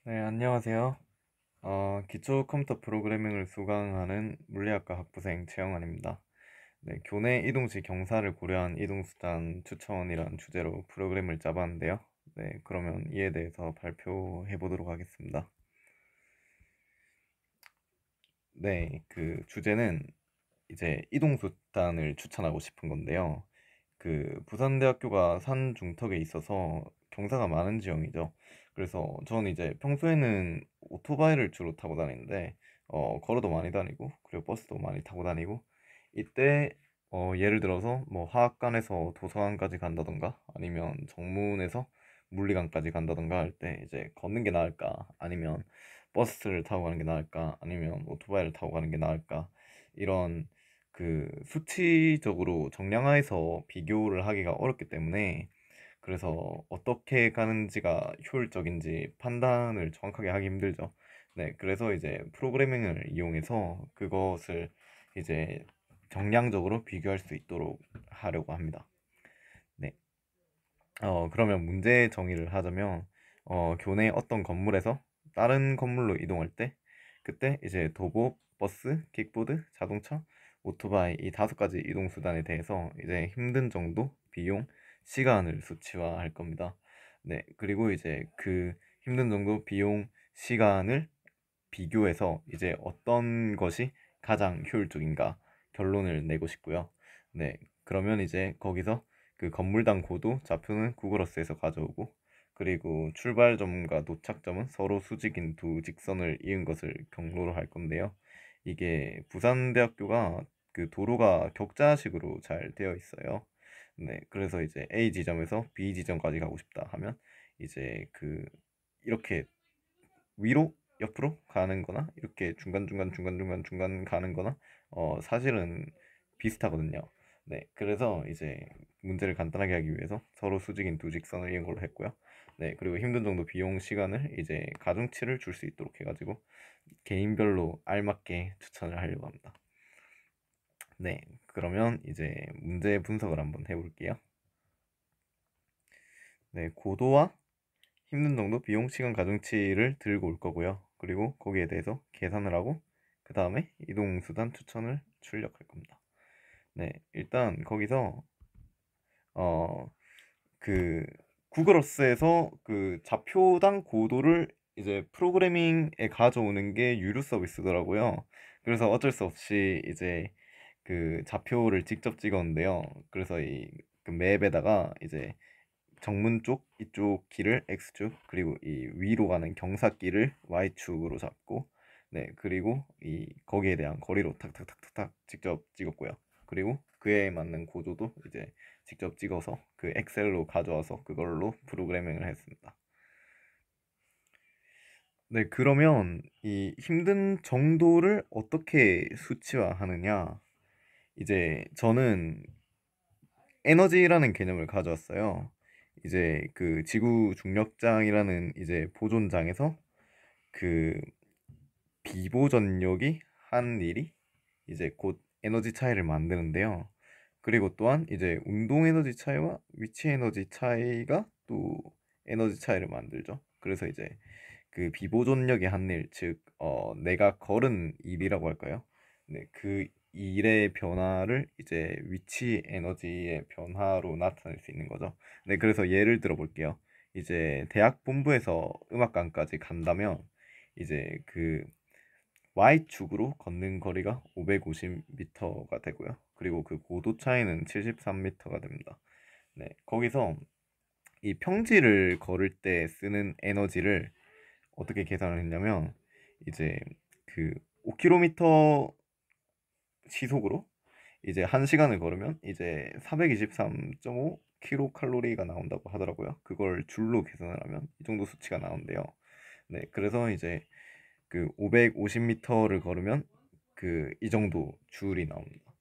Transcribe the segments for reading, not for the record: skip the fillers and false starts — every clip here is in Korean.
네, 안녕하세요. 기초 컴퓨터 프로그래밍을 수강하는 물리학과 학부생 최영환입니다. 네, 교내 이동 시 경사를 고려한 이동수단 추천이라는 주제로 프로그램을 짜봤는데요. 네, 그러면 이에 대해서 발표해 보도록 하겠습니다. 네, 그 주제는 이제 이동수단을 추천하고 싶은 건데요. 그 부산대학교가 산 중턱에 있어서 경사가 많은 지형이죠. 그래서 저는 이제 평소에는 오토바이를 주로 타고 다니는데 걸어도 많이 다니고 그리고 버스도 많이 타고 다니고 이때 예를 들어서 뭐 화학관에서 도서관까지 간다던가 아니면 정문에서 물리관까지 간다던가 할 때 이제 걷는 게 나을까 아니면 버스를 타고 가는 게 나을까 아니면 오토바이를 타고 가는 게 나을까 이런 그 수치적으로 정량화해서 비교를 하기가 어렵기 때문에 그래서 어떻게 가는지가 효율적인지 판단을 정확하게 하기 힘들죠. 네, 그래서 이제 프로그래밍을 이용해서 그것을 이제 정량적으로 비교할 수 있도록 하려고 합니다. 네, 그러면 문제 정의를 하자면 교내 어떤 건물에서 다른 건물로 이동할 때 그때 이제 도보, 버스, 킥보드, 자동차, 오토바이 이 다섯 가지 이동 수단에 대해서 이제 힘든 정도, 비용, 시간을 수치화할 겁니다. 네, 그리고 이제 그 힘든 정도, 비용, 시간을 비교해서 이제 어떤 것이 가장 효율적인가 결론을 내고 싶고요. 네, 그러면 이제 거기서 그 건물당 고도 좌표는 구글 어스에서 가져오고 그리고 출발점과 도착점은 서로 수직인 두 직선을 이은 것을 경로로 할 건데요. 이게 부산대학교가 그 도로가 격자식으로 잘 되어 있어요. 네, 그래서 이제 A 지점에서 B 지점까지 가고 싶다 하면 이제 그 이렇게 위로 옆으로 가는 거나 이렇게 중간 가는 거나 사실은 비슷하거든요. 네, 그래서 이제 문제를 간단하게 하기 위해서 서로 수직인 두 직선을 이은 걸로 했고요. 네, 그리고 힘든 정도 비용 시간을 이제 가중치를 줄 수 있도록 해가지고 개인별로 알맞게 추천을 하려고 합니다. 네, 그러면 이제 문제 분석을 한번 해볼게요. 네, 고도와 힘든 정도 비용 시간 가중치를 들고 올 거고요. 그리고 거기에 대해서 계산을 하고 그 다음에 이동수단 추천을 출력할 겁니다. 네, 일단 거기서 어 그 구글 어스에서 그 좌표당 고도를 이제 프로그래밍에 가져오는 게 유료 서비스더라고요. 그래서 어쩔 수 없이 이제 그 좌표를 직접 찍었는데요. 그래서 이그 맵에다가 이제 정문 쪽 이쪽 길을 X축 그리고 이 위로 가는 경사길을 Y축으로 잡고 네 그리고 이 거기에 대한 거리로 탁탁탁탁탁 직접 찍었고요. 그리고 그에 맞는 고도도 이제 직접 찍어서 그 엑셀로 가져와서 그걸로 프로그래밍을 했습니다. 네, 그러면 이 힘든 정도를 어떻게 수치화하느냐? 이제 저는 에너지라는 개념을 가져왔어요. 이제 그 지구 중력장이라는 이제 보존장에서 그 비보전력이 한 일이 이제 곧 에너지 차이를 만드는데요. 그리고 또한 이제 운동 에너지 차이와 위치 에너지 차이가 또 에너지 차이를 만들죠. 그래서 이제 그 비보존력의 한 일, 즉 내가 걸은 일이라고 할까요? 네, 그 일의 변화를 이제 위치 에너지의 변화로 나타낼 수 있는 거죠. 네, 그래서 예를 들어 볼게요. 이제 대학 본부에서 음악관까지 간다면 이제 그 Y축으로 걷는 거리가 550m가 되고요. 그리고 그 고도 차이는 73m가 됩니다. 네, 거기서 이 평지를 걸을 때 쓰는 에너지를 어떻게 계산을 했냐면 이제 그 5km 시속으로 이제 1시간을 걸으면 이제 423.5 킬로칼로리가 나온다고 하더라고요. 그걸 줄로 계산을 하면 이 정도 수치가 나온대요. 네, 그래서 이제 그 550m를 걸으면 그 이 정도 줄이 나옵니다.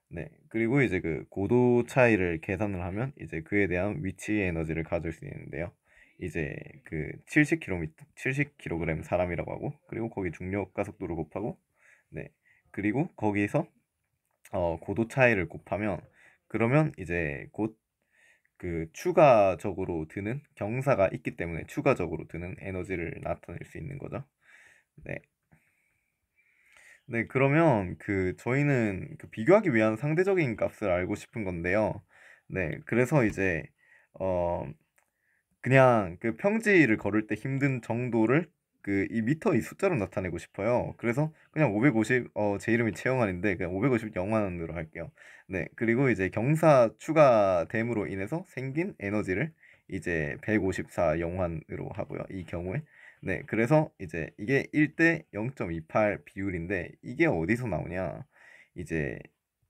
네, 그리고 이제 그 고도 차이를 계산을 하면 이제 그에 대한 위치 에너지를 가질 수 있는데요. 이제 그 70km, 70kg 사람이라고 하고 그리고 거기 중력 가속도를 곱하고 네, 그리고 거기서 고도 차이를 곱하면 그러면 이제 곧 그 추가적으로 드는 경사가 있기 때문에 추가적으로 드는 에너지를 나타낼 수 있는 거죠. 네. 네, 그러면 그 저희는 그 비교하기 위한 상대적인 값을 알고 싶은 건데요. 네, 그래서 이제 어 그냥 그 평지를 걸을 때 힘든 정도를 그 이 미터 이 숫자로 나타내고 싶어요. 그래서 그냥 550, 제 이름이 최영환인데 그냥 550 영환으로 할게요. 네, 그리고 이제 경사 추가됨으로 인해서 생긴 에너지를 이제 154 영환으로 하고요. 이 경우에. 네, 그래서 이제 이게 1대 0.28 비율인데 이게 어디서 나오냐? 이제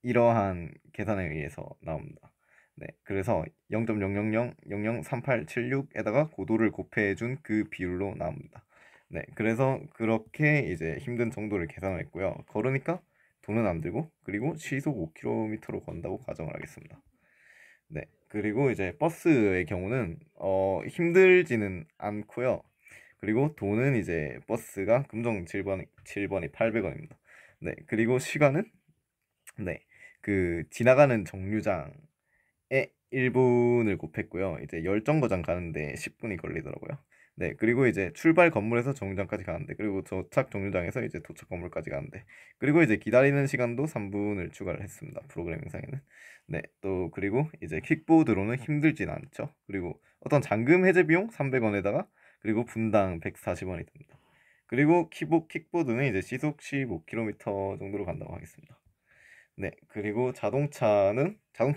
이러한 계산에 의해서 나옵니다. 네, 그래서 0.000003876에다가 고도를 곱해준 그 비율로 나옵니다. 네, 그래서 그렇게 이제 힘든 정도를 계산했고요. 걸으니까 돈은 안 들고 그리고 시속 5km로 건다고 가정을 하겠습니다. 네, 그리고 이제 버스의 경우는 힘들지는 않고요. 그리고 돈은 이제 버스가 금정 7번이 800원입니다. 네, 그리고 시간은 네, 그 지나가는 정류장에 1분을 곱했고요. 이제 열정거장 가는데 10분이 걸리더라고요. 네, 그리고 이제 출발 건물에서 정류장까지 가는데, 그리고 도착 정류장에서 이제 도착 건물까지 가는데, 그리고 이제 기다리는 시간도 3분을 추가를 했습니다. 프로그래밍상에는. 네, 또 그리고 이제 킥보드로는 힘들진 않죠. 그리고 어떤 잠금 해제 비용 300원에다가 그리고 분당 140원이 듭니다. 그리고 킥보드는 이제 시속 15km 정도로 간다고 하겠습니다. 네, 그리고 자동차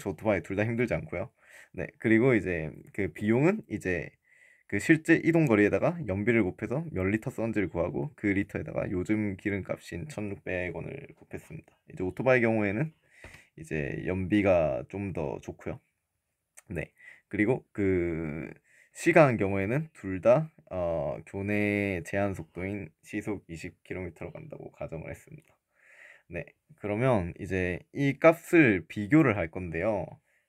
오토바이 둘 다 힘들지 않고요. 네, 그리고 이제 그 비용은 이제 그 실제 이동 거리에다가 연비를 곱해서 몇 리터 썼는지를 구하고 그 리터에다가 요즘 기름값인 1,600원을 곱했습니다. 이제 오토바이 경우에는 이제 연비가 좀 더 좋고요. 네, 그리고 그 시간 경우에는 둘 다 교내 제한 속도인 시속 20km로 간다고 가정을 했습니다. 네, 그러면 이제 이 값을 비교를 할 건데요.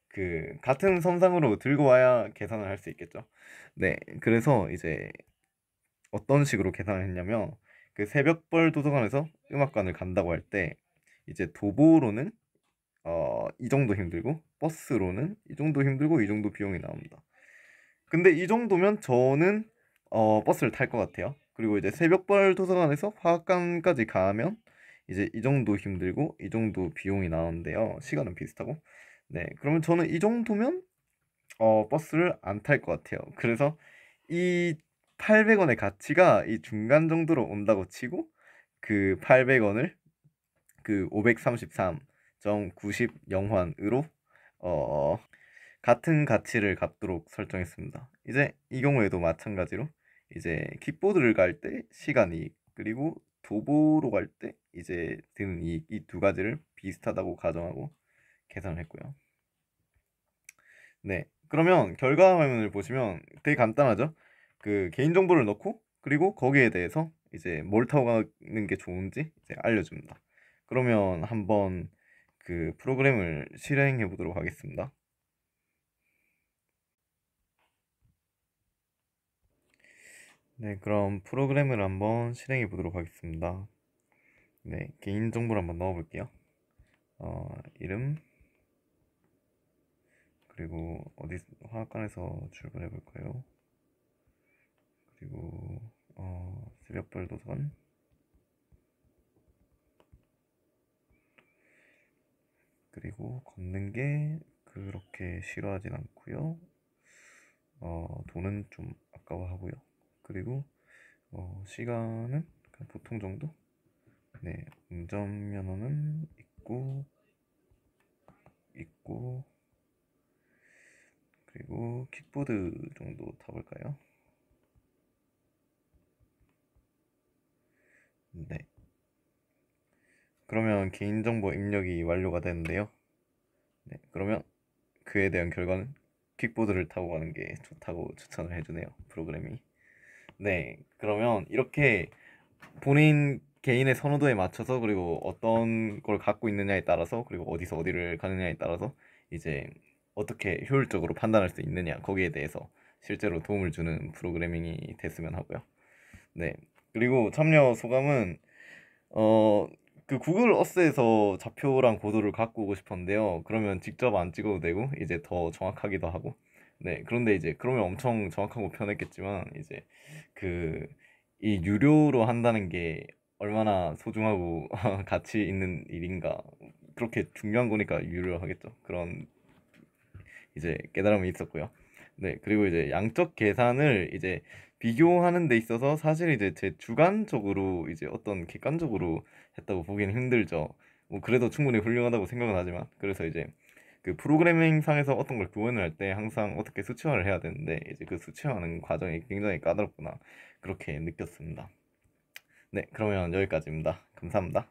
그 같은 선상으로 들고 와야 계산을 할 수 있겠죠. 네, 그래서 이제 어떤 식으로 계산을 했냐면 그 새벽벌 도서관에서 음악관을 간다고 할 때 이제 도보로는 이 정도 힘들고 버스로는 이 정도 힘들고 이 정도 비용이 나옵니다. 근데 이 정도면 저는 버스를 탈 것 같아요. 그리고 이제 새벽벌 도서관에서 화학관까지 가면 이제 이 정도 힘들고 이 정도 비용이 나오는데요. 시간은 비슷하고. 네, 그러면 저는 이 정도면 버스를 안 탈 것 같아요. 그래서 이 800원의 가치가 이 중간 정도로 온다고 치고 그 800원을 그 533.90 영환으로 어 같은 가치를 갚도록 설정했습니다. 이제 이 경우에도 마찬가지로 이제 킥보드를 갈 때 시간 이익 그리고 도보로 갈 때 이제 드는 이익 이 두 가지를 비슷하다고 가정하고 계산을 했고요. 네, 그러면 결과화면을 보시면 되게 간단하죠? 그 개인정보를 넣고 그리고 거기에 대해서 이제 뭘 타고 가는 게 좋은지 이제 알려줍니다. 그러면 한번 그 프로그램을 실행해 보도록 하겠습니다. 네, 그럼 프로그램을 한번 실행해 보도록 하겠습니다. 네, 개인정보를 한번 넣어 볼게요. 이름, 그리고 어디 화학관에서 출발해 볼까요? 그리고 새벽별 도서관, 그리고 걷는 게 그렇게 싫어하진 않고요. 돈은 좀 아까워하고요. 그리고 시간은 그냥 보통 정도? 네, 운전면허는 있고 그리고 킥보드 정도 타볼까요? 네. 그러면 개인정보 입력이 완료가 되는데요. 네, 그러면 그에 대한 결과는 킥보드를 타고 가는 게 좋다고 추천을 해주네요. 프로그램이. 네, 그러면 이렇게 본인 개인의 선호도에 맞춰서 그리고 어떤 걸 갖고 있느냐에 따라서 그리고 어디서 어디를 가느냐에 따라서 이제 어떻게 효율적으로 판단할 수 있느냐 거기에 대해서 실제로 도움을 주는 프로그래밍이 됐으면 하고요. 네. 그리고 참여 소감은 어, 그 구글 어스에서 좌표랑 고도를 갖고 오고 싶었는데요. 그러면 직접 안 찍어도 되고 이제 더 정확하기도 하고 네, 그런데 이제 그러면 엄청 정확하고 편했겠지만 이제 그 이 유료로 한다는 게 얼마나 소중하고 가치 있는 일인가, 그렇게 중요한 거니까 유료로 하겠죠. 그런 이제 깨달음이 있었고요. 네, 그리고 이제 양적 계산을 이제 비교하는 데 있어서 사실 이제 제 주관적으로 이제 어떤 객관적으로 했다고 보기는 힘들죠. 뭐 그래도 충분히 훌륭하다고 생각은 하지만, 그래서 이제 그 프로그래밍 상에서 어떤 걸 구현을 할 때 항상 어떻게 수치화를 해야 되는데 이제 그 수치화하는 과정이 굉장히 까다롭구나, 그렇게 느꼈습니다. 네, 그러면 여기까지입니다. 감사합니다.